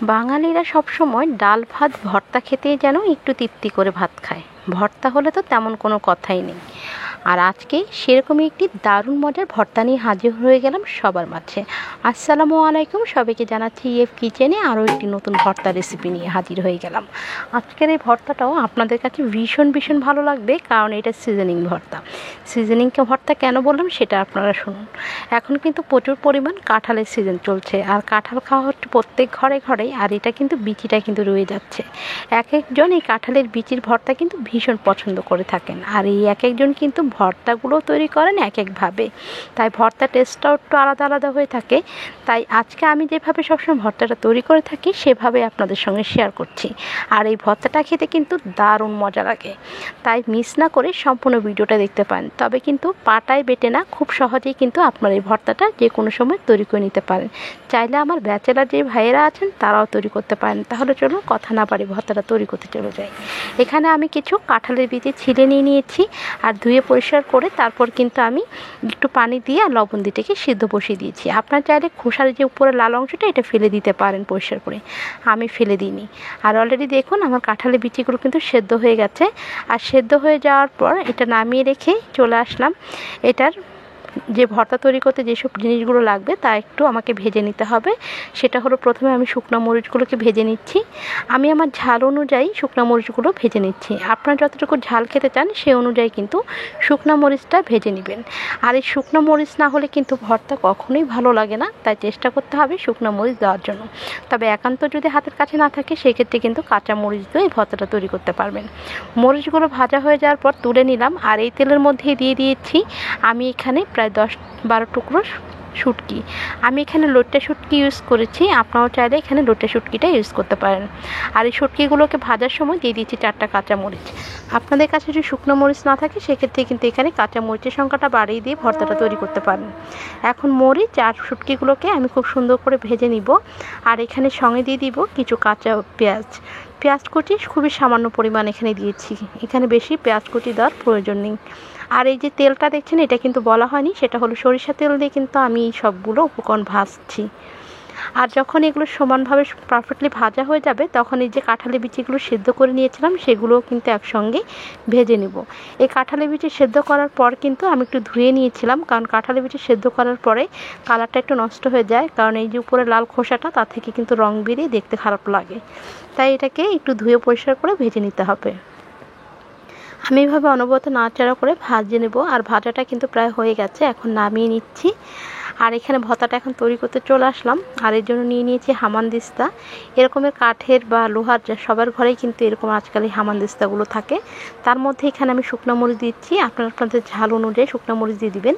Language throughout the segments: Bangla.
বাঙালিরা সবসময় ডাল ভাত ভর্তা খেতেই যেন একটু তৃপ্তি করে ভাত খায়। ভর্তা হলে তো তেমন কোনো কথাই নেই। আর আজকে সেরকমই একটি দারুণ মজার ভর্তা নিয়ে হাজির হয়ে গেলাম সবার মাঝে। আসসালামু আলাইকুম, সবাইকে জানাচ্ছি ইএফ কিচেনে আরও একটি নতুন ভর্তা রেসিপি নিয়ে হাজির হয়ে গেলাম। আজকের এই ভর্তাটাও আপনাদের কাছে ভীষণ ভীষণ ভালো লাগবে, কারণ এটা সিজনিং ভর্তা। সিজনিংকে ভর্তা কেন বললাম সেটা আপনারা শুনুন। এখন কিন্তু প্রচুর পরিমাণ কাঁঠালের সিজন চলছে, আর কাঁঠাল খাওয়া হচ্ছে প্রত্যেক ঘরে ঘরেই, আর এটা কিন্তু বিচিটা কিন্তু রয়ে যাচ্ছে। এক একজন এই কাঁঠালের বিচির ভর্তা কিন্তু ভীষণ পছন্দ করে থাকেন, আর এই এক একজন কিন্তু ভর্তাগুলো তৈরি করেন এক একভাবে, তাই ভর্তা টেস্টটাও একটু আলাদা আলাদা হয়ে থাকে। তাই আজকে আমি যেভাবে সবসময় ভর্তাটা তৈরি করে থাকি সেভাবে আপনাদের সঙ্গে শেয়ার করছি। আর এই ভর্তাটা খেতে কিন্তু দারুণ মজা লাগে, তাই মিস না করে সম্পূর্ণ ভিডিওটা দেখতে পারেন। তবে কিন্তু পাটায় বেটে না, খুব সহজেই কিন্তু আপনার এই ভর্তাটা যে কোনো সময় তৈরি করে নিতে পারেন। চাইলে আমার ব্যাচেলার যে ভাইয়েরা আছেন তারাও তৈরি করতে পারেন। তাহলে চলুন কথা না পারি ভর্তাটা তৈরি করতে চলে যাই। এখানে আমি কিছু কাঁঠালের বিচি ছিলে নিয়েছি, আর ধুয়ে পরিষ্কার করে তারপর কিন্তু আমি একটু পানি দিয়ে আর লবণ দিয়ে এটাকে সিদ্ধ বসিয়ে দিয়েছি। আপনার চাইলে খোসার যে উপরের লাল অংশটা এটা ফেলে দিতে পারেন পরিষ্কার করে, আমি ফেলে দিইনি। আর অলরেডি দেখুন আমার কাঁঠালের বিচিগুলো কিন্তু সেদ্ধ হয়ে গেছে। আর সেদ্ধ হয়ে যাওয়ার পর এটা নামিয়ে রেখে চলে আসলাম এটার যে ভর্তা তৈরি করতে যেসব জিনিসগুলো লাগবে তা একটু আমাকে ভেজে নিতে হবে। সেটা হলো, প্রথমে আমি শুকনো মরিচগুলোকে ভেজে নিচ্ছি। আমি আমার ঝাল অনুযায়ী শুকনো মরিচগুলো ভেজে নিচ্ছি। আপনারা যতটুকু ঝাল খেতে চান সেই অনুযায়ী কিন্তু শুকনো মরিচটা ভেজে নেবেন। আর এই শুকনো মরিচ না হলে কিন্তু ভর্তা কখনোই ভালো লাগে না, তাই চেষ্টা করতে হবে শুকনো মরিচ দেওয়ার জন্য। তবে একান্ত যদি হাতের কাছে না থাকে সেক্ষেত্রে কিন্তু কাঁচা মরিচ দিয়ে এই ভর্তাটা তৈরি করতে পারবেন। মরিচগুলো ভাজা হয়ে যাওয়ার পর তুলে নিলাম, আর এই তেলের মধ্যেই দিয়ে দিয়েছি আমি এখানে প্রায় 10-12 টুকরো শুটকি। আমি এখানে লোটে শুটকি ইউজ করেছি, আপনারাও চাইলে এখানে লোটে শুটকিটা ইউজ করতে পারেন। আর এই শুটকিগুলোকে ভাজার সময় দিয়ে দিচ্ছি 4টা কাঁচা মরিচ। আপনাদের কাছে যদি শুকনো মরিচ না থাকে সেক্ষেত্রে কিন্তু এখানে কাঁচা মরিচের সংখ্যাটা বাড়িয়ে দিয়ে ভর্তাটা তৈরি করতে পারেন। এখন মরিচ আর শুটকিগুলোকে আমি খুব সুন্দর করে ভেজে নিব। আর এখানে সঙ্গে দিয়ে দিব কিছু কাঁচা পেঁয়াজ। পেঁয়াজ কুচি খুবই সামান্য পরিমাণ এখানে দিয়েছি, এখানে বেশি পেঁয়াজ কুচি দেওয়ার প্রয়োজন নেই। আর এই যে তেলটা দেখছেন এটা কিন্তু বলা হয়নি, সেটা হলো সরিষা তেল দিয়ে কিন্তু আমি সবগুলো উপকরণ ভাজছি। আর যখন এগুলো সমানভাবে পারফেক্টলি ভাজা হয়ে যাবে তখন এই যে কাঁঠালের বিচিগুলো সেদ্ধ করে নিয়েছিলাম সেগুলোও কিন্তু একসঙ্গে ভেজে নেব। এই কাঁঠালের বিচি সেদ্ধ করার পর কিন্তু আমি একটু ধুয়ে নিয়েছিলাম, কারণ কাঁঠালের বিচি সেদ্ধ করার পরে কালারটা একটু নষ্ট হয়ে যায়, কারণ এই যে উপরে লাল খোসাটা তা থেকে কিন্তু রং বেরিয়ে দেখতে খারাপ লাগে। তাই এটাকে একটু ধুয়ে পরিষ্কার করে ভেজে নিতে হবে। আমি এভাবে অনবরত নাড়াচাড়া করে ভাজে নেব। আর ভাজাটা কিন্তু প্রায় হয়ে গেছে, এখন নামিয়ে নিচ্ছি। আর এখানে ভর্তাটা এখন তৈরি করতে চলে আসলাম। আর এর জন্য নিয়ে নিয়েছি হামানদিস্তা। এরকমের কাঠের বা লোহার সবার ঘরেই কিন্তু এরকম আজকাল এই হামানদিস্তাগুলো থাকে। তার মধ্যে এখানে আমি শুকনো মরিচ দিচ্ছি, আপনাদের ঝাল অনুযায়ী শুকনো মরিচ দিয়ে দিবেন।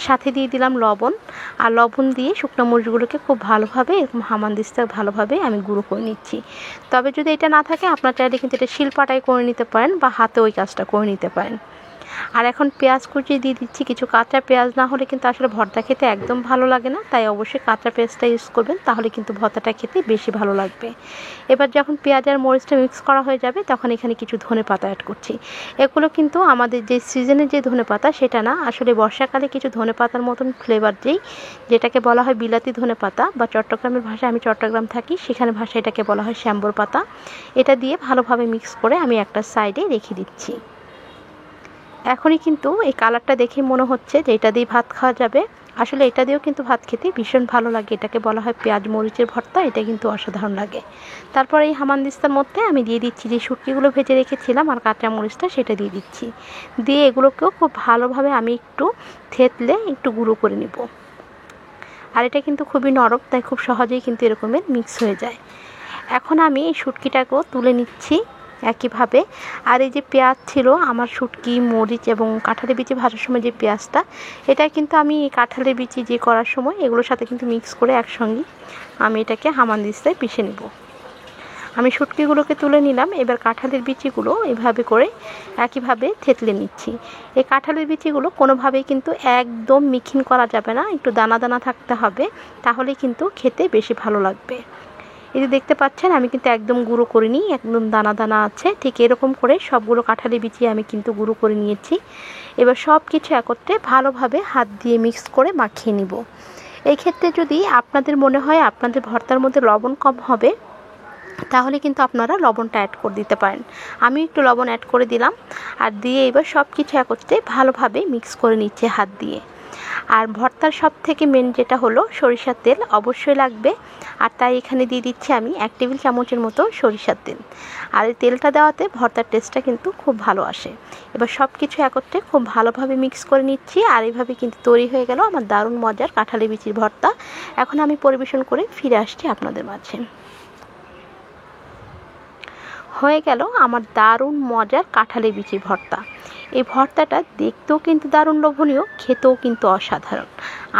সাথে দিয়ে দিলাম লবণ। আর লবণ দিয়ে শুকনো মরিচগুলোকে খুব ভালোভাবে এরকম হামানদিস্তা ভালোভাবে আমি গুঁড়ো করে নিচ্ছি। তবে যদি এটা না থাকে আপনার চাইলে কিন্তু এটা শিলপাটায় করে নিতে পারেন বা হাতে ওই কাজটা করে নিতে পারেন। আর এখন পেঁয়াজ কুচি দিয়ে দিচ্ছি। কিছু কাঁচা পেঁয়াজ না হলে কিন্তু আসলে ভর্তা খেতে একদম ভালো লাগে না, তাই অবশ্যই কাঁচা পেঁয়াজটা ইউজ করবেন, তাহলে কিন্তু ভর্তাটা খেতে বেশি ভালো লাগবে। এবার যখন পেঁয়াজ আর মরিচটা মিক্স করা হয়ে যাবে তখন এখানে কিছু ধনেপাতা অ্যাড করছি। এগুলো কিন্তু আমাদের যে সিজনের যে ধনেপাতা সেটা না, আসলে বর্ষাকালে কিছু ধনেপাতার মতন ফ্লেভার যেটাকে বলা হয় বিলাতি ধনেপাতা, বা চট্টগ্রামের ভাষায়, আমি চট্টগ্রাম থাকি সেখানে ভাষায় এটাকে বলা হয় শ্যাম্বর পাতা। এটা দিয়ে ভালোভাবে মিক্স করে আমি একটা সাইডে রেখে দিচ্ছি। এখনই কিন্তু এই কালারটা দেখে মনে হচ্ছে যে এটা দিয়ে ভাত খাওয়া যাবে। আসলে এটা দিয়েও কিন্তু ভাত খেতে ভীষণ ভালো লাগে, এটাকে বলা হয় পেঁয়াজ মরিচের ভর্তা, এটা কিন্তু অসাধারণ লাগে। তারপর এই হামানদিস্তার মধ্যে আমি দিয়ে দিচ্ছি যে শুটকিগুলো ভেজে রেখেছিলাম আর কাঁচা মরিচটা সেটা দিয়ে দিচ্ছি। দিয়ে এগুলোকেও খুব ভালোভাবে আমি একটু থেতলে একটু গুঁড়ো করে নিব। আর এটা কিন্তু খুবই নরম, তাই খুব সহজেই কিন্তু এরকমের মিক্স হয়ে যায়। এখন আমি এই শুটকিটাকেও তুলে নিচ্ছি একইভাবে। আর এই যে পেঁয়াজ ছিল আমার, শুটকি মরিচ এবং কাঁঠালের বিচি ভাজার সময় যে পেঁয়াজটা, এটা কিন্তু আমি এই কাঁঠালের বিচি যে করার সময় এগুলোর সাথে কিন্তু মিক্স করে একসঙ্গে আমি এটাকে হামানদিস্তায় পিষে নেব। আমি শুটকিগুলোকে তুলে নিলাম। এবার কাঁঠালের বিচিগুলো এভাবে করে একইভাবে থেতলে নিচ্ছি। এই কাঁঠালের বিচিগুলো কোনোভাবেই কিন্তু একদম মিহিন করা যাবে না, একটু দানা দানা থাকতে হবে, তাহলে কিন্তু খেতে বেশি ভালো লাগবে। এই যে দেখতে পাচ্ছেন আমি কিন্তু একদম গুঁড়ো করিনি, একদম দানা দানা আছে। ঠিক এরকম করে সবগুলো কাঁঠালের বিচি আমি কিন্তু গুঁড়ো করে নিয়েছি। এবার সব কিছু একত্রে ভালোভাবে হাত দিয়ে মিক্স করে মাখিয়ে নিব। এই ক্ষেত্রে যদি আপনাদের মনে হয় আপনাদের ভর্তার মধ্যে লবণ কম হবে তাহলে কিন্তু আপনারা লবণটা অ্যাড করে দিতে পারেন। আমি একটু লবণ অ্যাড করে দিলাম, আর দিয়ে এবার সব কিছু একত্রে ভালোভাবে মিক্স করে নিচ্ছে হাত দিয়ে। আর ভর্তার সব থেকে মেন যেটা হলো সরিষার তেল অবশ্যই লাগবে, আর তাই এখানে দিয়ে দিচ্ছি আমি 1 টেবিল চামচের মতো সরিষার তেল। আর এই তেলটা দেওয়াতে ভর্তার টেস্টটা কিন্তু খুব ভালো আসে। এবার সব কিছু একত্রে খুব ভালোভাবে মিক্স করে নিচ্ছি, আর এইভাবে কিন্তু তৈরি হয়ে গেল আমার দারুণ মজার কাঁঠালের বিচির ভর্তা। এখন আমি পরিবেশন করে ফিরে আসছি আপনাদের মাঝে। হয়ে গেল আমার দারুণ মজার কাঁঠালের বিচির ভর্তা। এই ভর্তাটা দেখতেও কিন্তু দারুণ লোভনীয়, খেতেও কিন্তু অসাধারণ।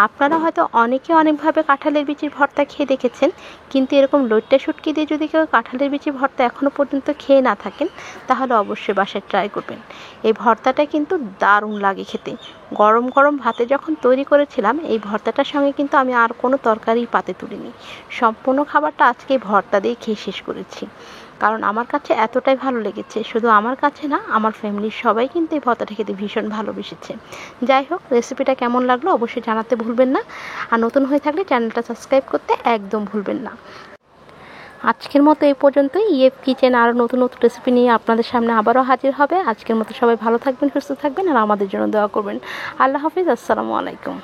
আপনারা হয়তো অনেকে অনেকভাবে কাঁঠালের বিচির ভর্তা খেয়ে দেখেছেন, কিন্তু এরকম লইট্টা শুটকি দিয়ে যদি কেউ কাঁঠালের বিচির ভর্তা এখনও পর্যন্ত খেয়ে না থাকেন, তাহলে অবশ্যই বাসায় ট্রাই করবেন। এই ভর্তাটা কিন্তু দারুণ লাগে খেতে। গরম গরম ভাতে যখন তৈরি করেছিলাম, এই ভর্তাটার সঙ্গে কিন্তু আমি আর কোনো তরকারি পাতে তুলিনি। সম্পূর্ণ খাবারটা আজকে এই ভর্তা দিয়ে খেয়ে শেষ করেছি, কারণ আমার কাছে এতটাই ভালো লেগেছে। শুধু আমার কাছে না, আমার ফ্যামিলির সবাই কিন্তু এই ভর্তাটা খেতে ভীষণ ভালোবেসেছে। যাই হোক, রেসিপিটা কেমন লাগলো অবশ্যই জানাতে ভুলবেন না, আর নতুন হয়ে থাকলে চ্যানেলটা সাবস্ক্রাইব করতে একদম ভুলবেন না। আজকের মতো এই পর্যন্তই। ইএফ কিচেন আরও নতুন নতুন রেসিপি নিয়ে আপনাদের সামনে আবারও হাজির হবে। আজকের মতো সবাই ভালো থাকবেন, সুস্থ থাকবেন, আর আমাদের জন্য দোয়া করবেন। আল্লাহ হাফিজ, আসসালামু আলাইকুম।